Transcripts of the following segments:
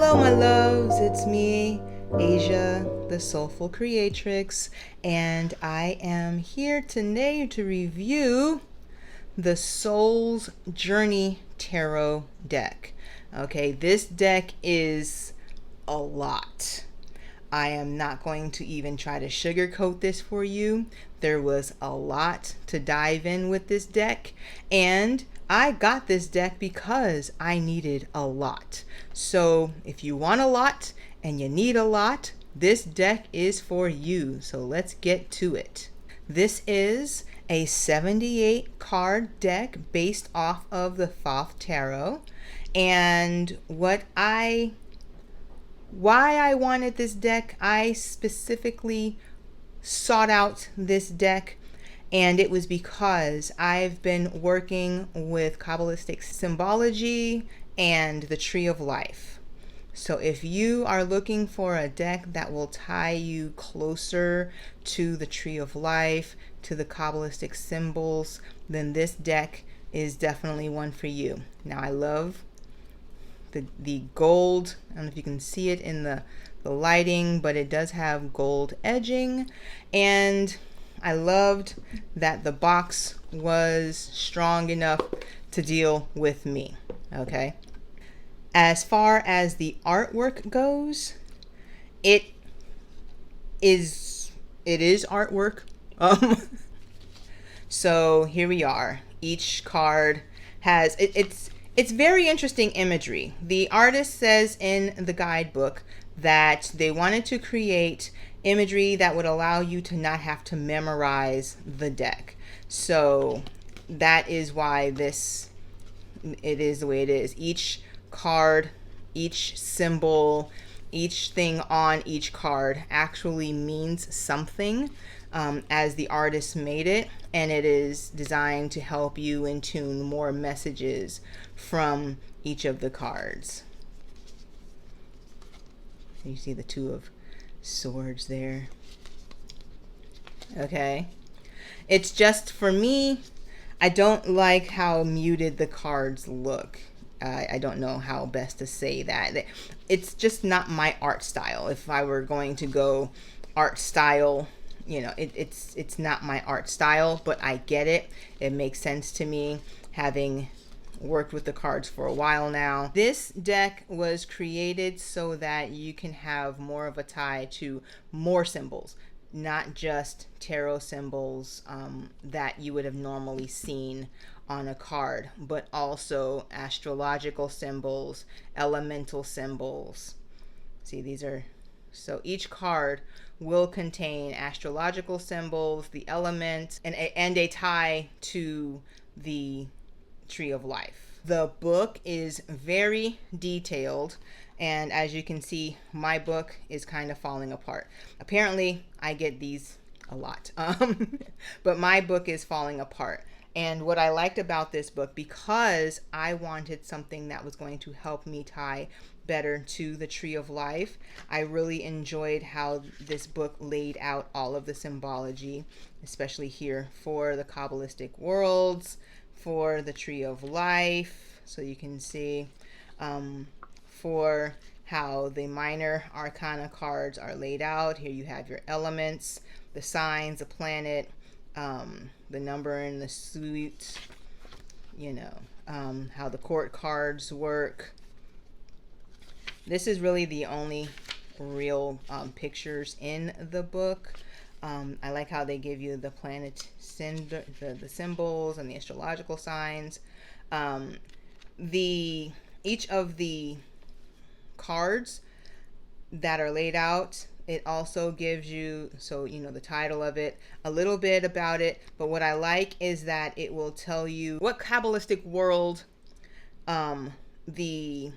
Hello, my loves. It's me, Asia, the Soulful Creatrix, and I am here today to review the Soul's Journey Tarot deck. Okay, this deck is a lot. I am not going to even try to sugarcoat this for you. There was a lot to dive in with this deck, and I got this deck because I needed a lot. So if you want a lot and you need a lot, this deck is for you. So let's get to it. This is a 78 card deck based off of the Thoth Tarot. And why I wanted this deck, I specifically sought out this deck, and it was because I've been working with Kabbalistic symbology and the Tree of Life. So if you are looking for a deck that will tie you closer to the Tree of Life, to the Kabbalistic symbols, then this deck is definitely one for you. Now, I love the gold. I don't know if you can see it in the lighting, but it does have gold edging, and I loved that the box was strong enough to deal with me. Okay, as far as the artwork goes, it is artwork. So here we are. Each card has it's very interesting imagery. The artist says in the guidebook that they wanted to create imagery that would allow you to not have to memorize the deck. So that is why it is the way it is. Each card, each symbol, each thing on each card actually means something, as the artist made it, and it is designed to help you intune more messages from each of the cards. You see the Two of Swords there. Okay, it's just, for me, I don't like how muted the cards look. I don't know how best to say that. It's just not my art style. If I were going to go art style, it's not my art style, but I get it. It makes sense to me, having worked with the cards for a while now. This deck was created so that you can have more of a tie to more symbols, not just tarot symbols that you would have normally seen on a card, but also astrological symbols, elemental symbols. See, these are, so each card will contain astrological symbols, the elements, and a tie to the Tree of Life. The book is very detailed, and as you can see, my book is kind of falling apart. Apparently, I get these a lot, but my book is falling apart. And what I liked about this book, because I wanted something that was going to help me tie better to the Tree of Life, I really enjoyed how this book laid out all of the symbology, especially here for the Kabbalistic worlds, for the Tree of Life, so you can see for how the minor arcana cards are laid out. Here you have your elements, the signs, the planet, the number in the suit, how the court cards work. This is really the only real pictures in the book. I like how they give you the planet, the symbols and the astrological signs. Each of the cards that are laid out, it also gives you, so the title of it, a little bit about it, but what I like is that it will tell you what Kabbalistic world the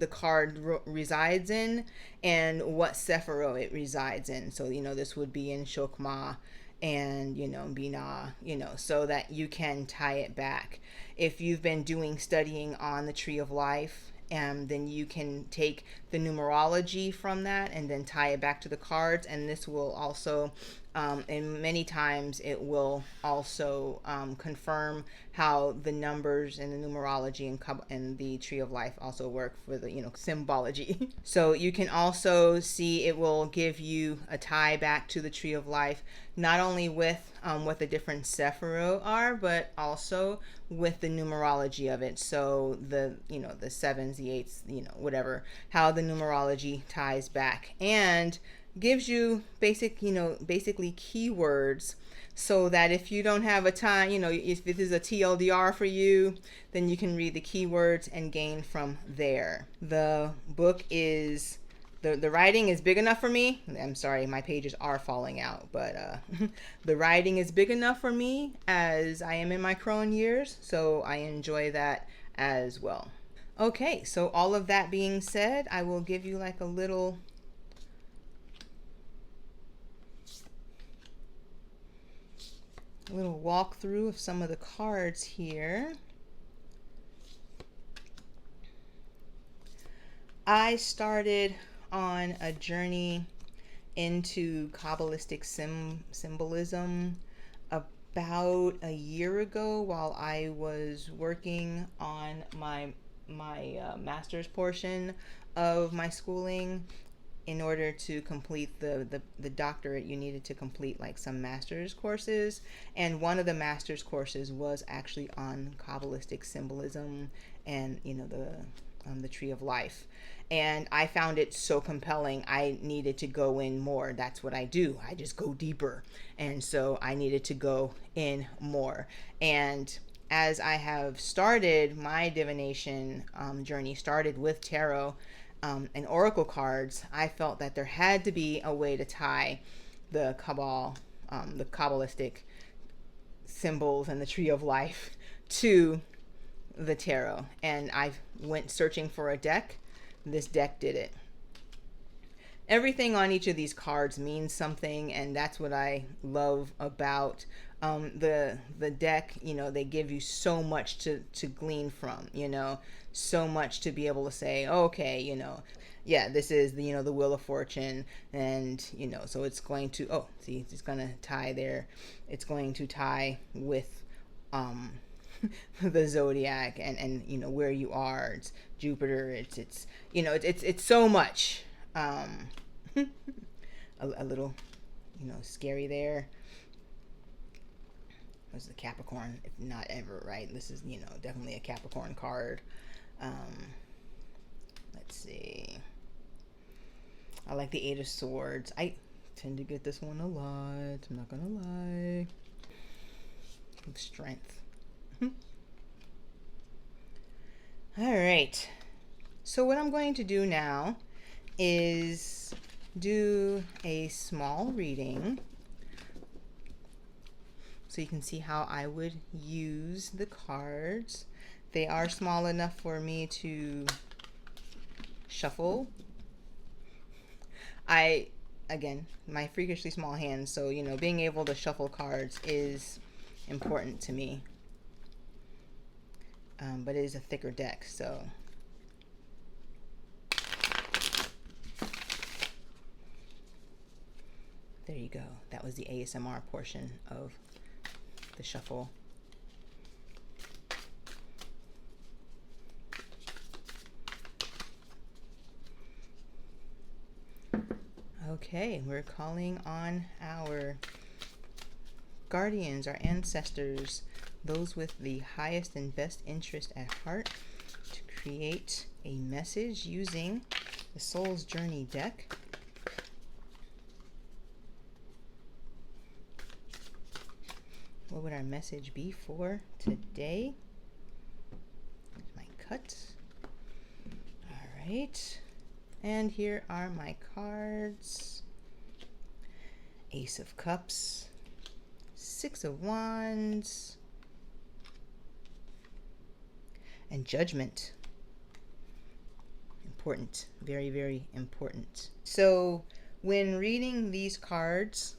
card resides in, and what Sephiroth it resides in. So this would be in Chokmah and Binah, so that you can tie it back. If you've been doing studying on the Tree of Life, then you can take the numerology from that and then tie it back to the cards, and this will also And many times it will also confirm how the numbers and the numerology and the tree of life also work for the symbology. So you can also see it will give you a tie back to the tree of life, not only with what the different Sephiroth are, but also with the numerology of it. So the sevens, the eights, whatever, how the numerology ties back, and gives you basically keywords, so that if you don't have a time, if this is a TLDR for you, then you can read the keywords and gain from there. The book is the writing is big enough for me. I'm sorry, my pages are falling out, but the writing is big enough for me as I am in my crone years, so I enjoy that as well. Okay, so all of that being said, I will give you like a little walkthrough of some of the cards here. I started on a journey into Kabbalistic symbolism about a year ago, while I was working on my master's portion of my schooling. In order to complete the doctorate, you needed to complete like some master's courses, and one of the master's courses was actually on Kabbalistic symbolism and the tree of life. And I found it so compelling, I needed to go in more. That's what I do, I just go deeper, and so I needed to go in more. And as I have started my divination journey, started with tarot and oracle cards, I felt that there had to be a way to tie the Kabbalah, the Kabbalistic symbols and the tree of life to the tarot. And I went searching for a deck. This deck did it. Everything on each of these cards means something, and that's what I love about the deck. They give you so much to glean from, so much to be able to say, okay, yeah, this is the Wheel of Fortune, and so it's going to, see, it's going to tie there. It's going to tie with the zodiac and where you are. It's Jupiter. It's so much. A little scary there. Was the Capricorn, if not ever, right? This is definitely a Capricorn card. Let's see. I like the Eight of Swords. I tend to get this one a lot, I'm not gonna lie. Strength. All right, so what I'm going to do now is do a small reading so you can see how I would use the cards. They are small enough for me to shuffle. Again, my freakishly small hands, so being able to shuffle cards is important to me. But it is a thicker deck, so there you go. That was the ASMR portion of the shuffle. Okay, we're calling on our guardians, our ancestors, those with the highest and best interest at heart, to create a message using the Soul's Journey deck. What would our message be for today? Here's my cut. All right. And here are my cards. Ace of Cups, Six of Wands, and Judgment. Important, very, very important. So when reading these cards,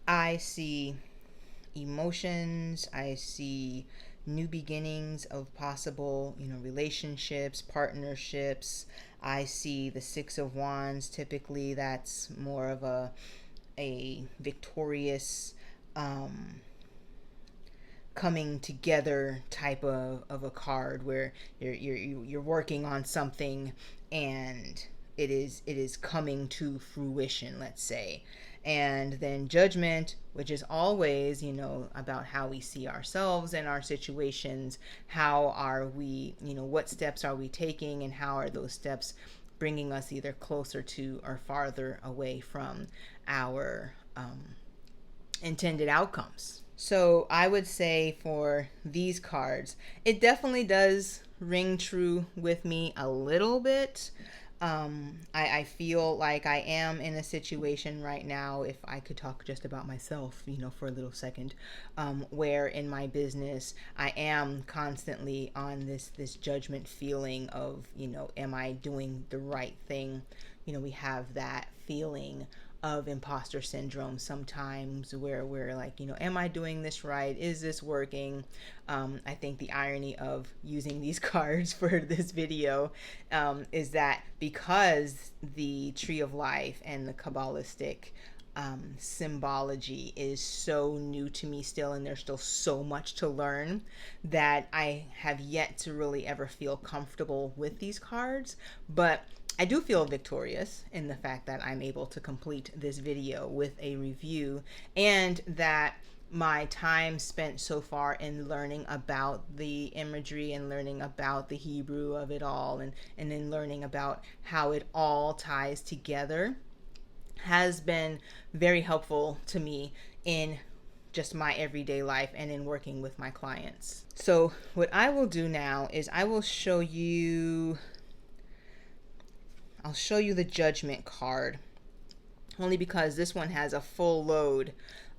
I see emotions, I see new beginnings of possible, relationships, partnerships. I see the Six of Wands. Typically that's more of a victorious, coming together type of a card where you're working on something and it is coming to fruition, let's say. And then Judgment, which is always, about how we see ourselves and our situations. How are we, what steps are we taking, and how are those steps bringing us either closer to or farther away from our intended outcomes. So I would say for these cards, it definitely does ring true with me a little bit. I feel like I am in a situation right now, if I could talk just about myself, for a little second, where in my business I am constantly on this judgment feeling of, am I doing the right thing? We have that feeling of imposter syndrome sometimes, where we're like, am I doing this right? Is this working? I think the irony of using these cards for this video is that because the Tree of Life and the Kabbalistic symbology is so new to me still, and there's still so much to learn, that I have yet to really ever feel comfortable with these cards. But I do feel victorious in the fact that I'm able to complete this video with a review, and that my time spent so far in learning about the imagery and learning about the Hebrew of it all, and then learning about how it all ties together, has been very helpful to me in just my everyday life and in working with my clients. So what I will do now is I'll show you the Judgment card, only because this one has a full load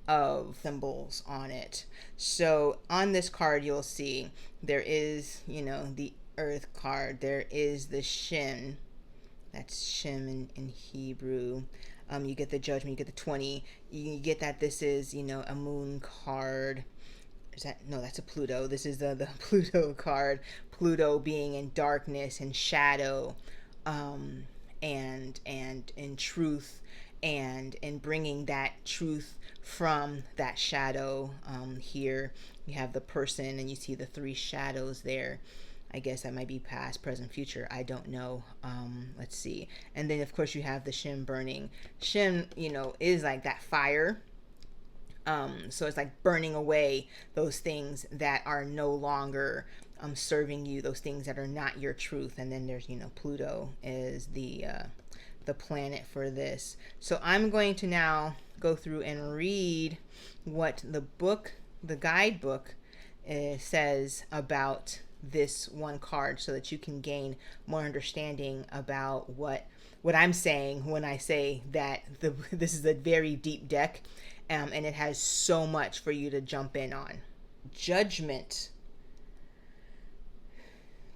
of symbols on it. So on this card, you'll see there is, the Earth card. There is the Shin. That's Shem in Hebrew. You get the Judgment, you get the 20. You get that this is, a Moon card. That's a Pluto. This is the Pluto card. Pluto being in darkness and shadow, and in truth, and in bringing that truth from that shadow. Here you have the person, and you see the three shadows there. I guess that might be past, present, future. I don't know. Let's see. And then of course you have the Shem burning. Shem, is like that fire. So it's like burning away those things that are no longer serving you, those things that are not your truth. And then there's, Pluto is the planet for this. So I'm going to now go through and read what the guidebook says about this one card, so that you can gain more understanding about what I'm saying when I say that this is a very deep deck, and it has so much for you to jump in on. Judgment.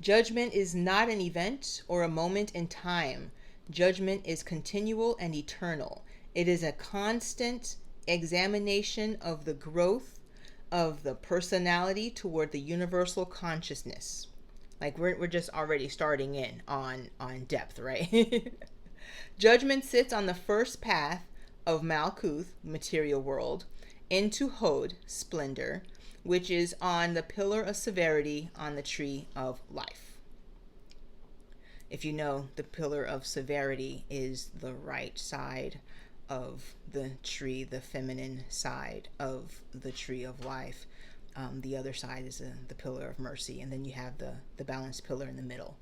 Judgment is not an event or a moment in time. Judgment is continual and eternal. It is a constant examination of the growth of the personality toward the universal consciousness. Like we're just already starting in on depth, right? Judgment sits on the first path of Malkuth, material world, into Hod, splendor, which is on the pillar of severity on the Tree of Life. If you know, the pillar of severity is the right side of the tree, the feminine side of the Tree of Life. The other side is the pillar of mercy, and then you have the balanced pillar in the middle.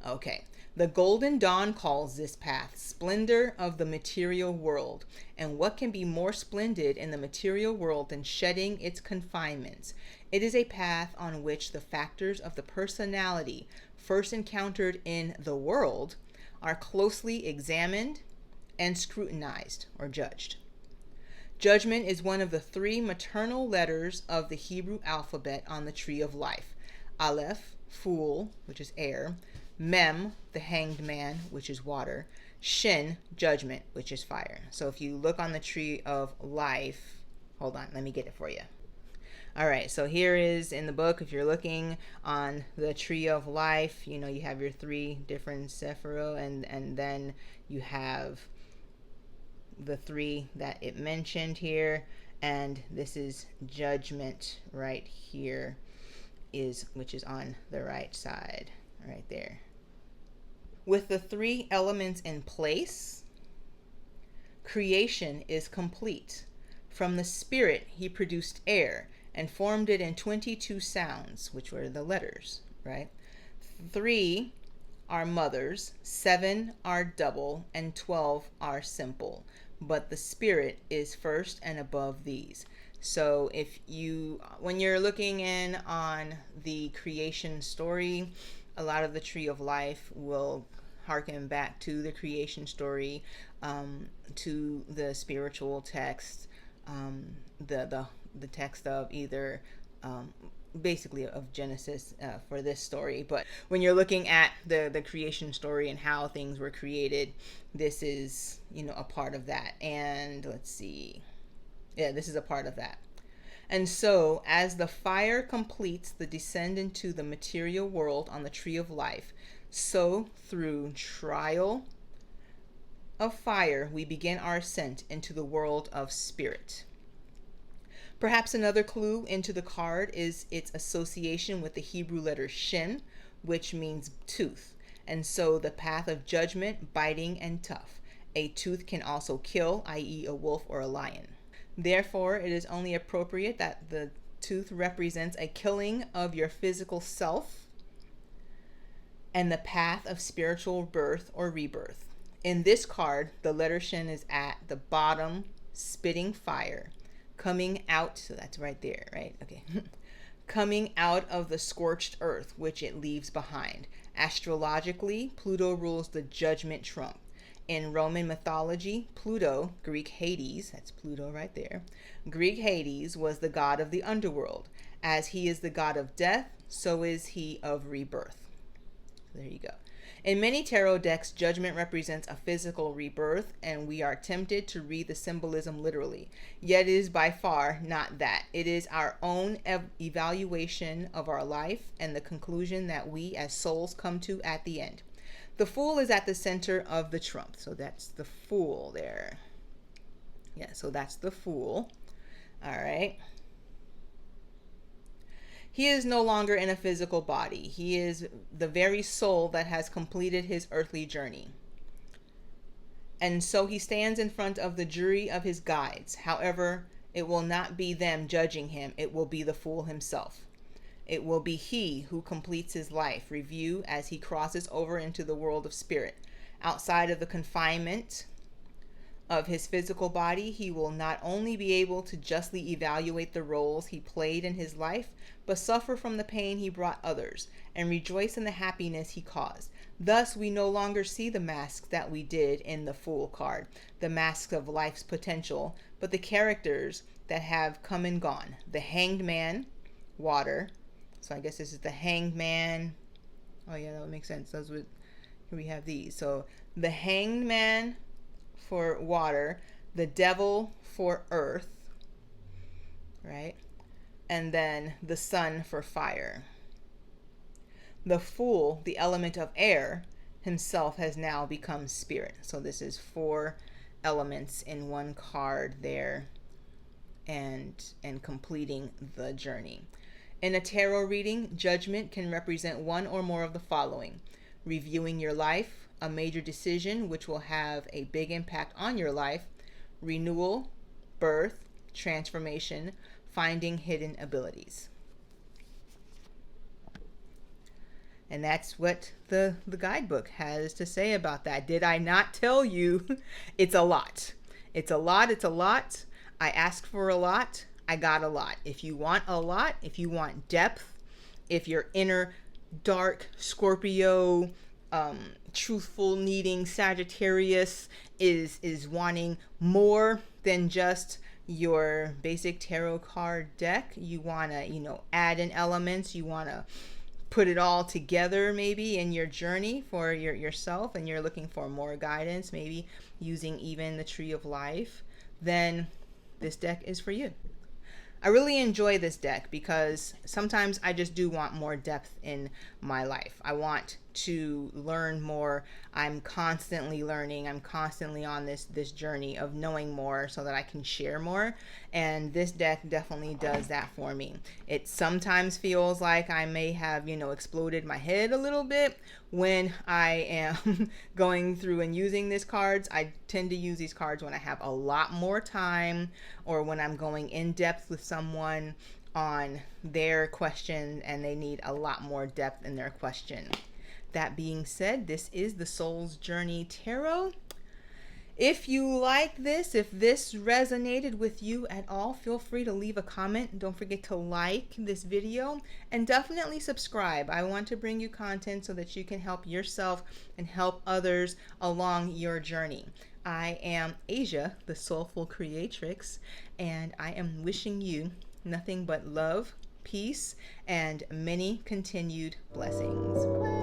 Okay, the Golden Dawn calls this path splendor of the material world. And what can be more splendid in the material world than shedding its confinements? It is a path on which the factors of the personality first encountered in the world are closely examined and scrutinized or judged. Judgment is one of the three maternal letters of the Hebrew alphabet on the Tree of Life. Aleph, fool, which is air. Mem, the hanged man, which is water. Shin, judgment, which is fire. So if you look on the Tree of Life, hold on, let me get it for you. All right, so here is in the book, if you're looking on the Tree of Life, you have your three different Sephirah, and then you have the three that it mentioned here, and this is judgment right here, which is on the right side right there. With the three elements in place, creation is complete. From the spirit he produced air and formed it in 22 sounds, which were the letters, right? 3 are mothers, 7 are double, and 12 are simple. But the spirit is first and above these. So when you're looking in on the creation story, a lot of the tree of life will harken back to the creation story, to the spiritual text, the text of either basically of Genesis for this story. But when you're looking at the creation story and how things were created, this is a part of that. And let's see, this is a part of that. And so, as the fire completes the descent into the material world on the tree of life, so through trial of fire we begin our ascent into the world of spirit. Perhaps another clue into the card is its association with the Hebrew letter shin, which means tooth. And so the path of judgment, biting, and tough. A tooth can also kill, i.e. a wolf or a lion. Therefore, it is only appropriate that the tooth represents a killing of your physical self and the path of spiritual birth or rebirth. In this card, the letter shin is at the bottom, spitting fire, coming out, so that's right there, right? Okay. Coming out of the scorched earth, which it leaves behind. Astrologically, Pluto rules the judgment trump. In Roman mythology, Pluto, Greek Hades, that's Pluto right there, Greek Hades was the god of the underworld. As he is the god of death, so is he of rebirth. There you go. In many tarot decks, judgment represents a physical rebirth, and we are tempted to read the symbolism literally. Yet it is by far not that. It is our own evaluation of our life and the conclusion that we as souls come to at the end. The Fool is at the center of the trump. So that's the Fool there. Yeah, so that's the Fool. All right. He is no longer in a physical body. He is the very soul that has completed his earthly journey. And so he stands in front of the jury of his guides. However, it will not be them judging him. It will be the Fool himself. It will be he who completes his life review as he crosses over into the world of spirit. Outside of the confinement of his physical body, he will not only be able to justly evaluate the roles he played in his life, but suffer from the pain he brought others and rejoice in the happiness he caused. Thus, we no longer see the masks that we did in the Fool card, the masks of life's potential, but the characters that have come and gone. The Hanged Man, water. So I guess this is the Hanged Man. Oh yeah, that would make sense. Here we have these. So the Hanged Man for water, the Devil for earth, right? And then the Sun for fire. The Fool, the element of air, himself has now become spirit. So this is 4 elements in one card there, and completing the journey. In a tarot reading, judgment can represent one or more of the following: reviewing your life, a major decision which will have a big impact on your life, renewal, birth, transformation, finding hidden abilities. And that's what the guidebook has to say about that. Did I not tell you? It's a lot. It's a lot. It's a lot. I asked for a lot. I got a lot. If you want a lot, if you want depth, if your inner dark Scorpio, truthful needing Sagittarius is wanting more than just your basic tarot card deck, you want to add in elements, you want to put it all together maybe in your journey for yourself, and you're looking for more guidance, maybe using even the Tree of Life, then this deck is for you. I really enjoy this deck because sometimes I just do want more depth in my life. I want to learn more. I'm constantly learning. I'm constantly on this journey of knowing more so that I can share more. And this deck definitely does that for me. It sometimes feels like I may have, exploded my head a little bit when I am going through and using these cards. I tend to use these cards when I have a lot more time, or when I'm going in depth with someone on their question and they need a lot more depth in their question. That being said, this is the Soul's Journey Tarot. If you like this, if this resonated with you at all, feel free to leave a comment. Don't forget to like this video and definitely subscribe. I want to bring you content so that you can help yourself and help others along your journey. I am Asia, the Soulful Creatrix, and I am wishing you nothing but love, peace, and many continued blessings. Bye.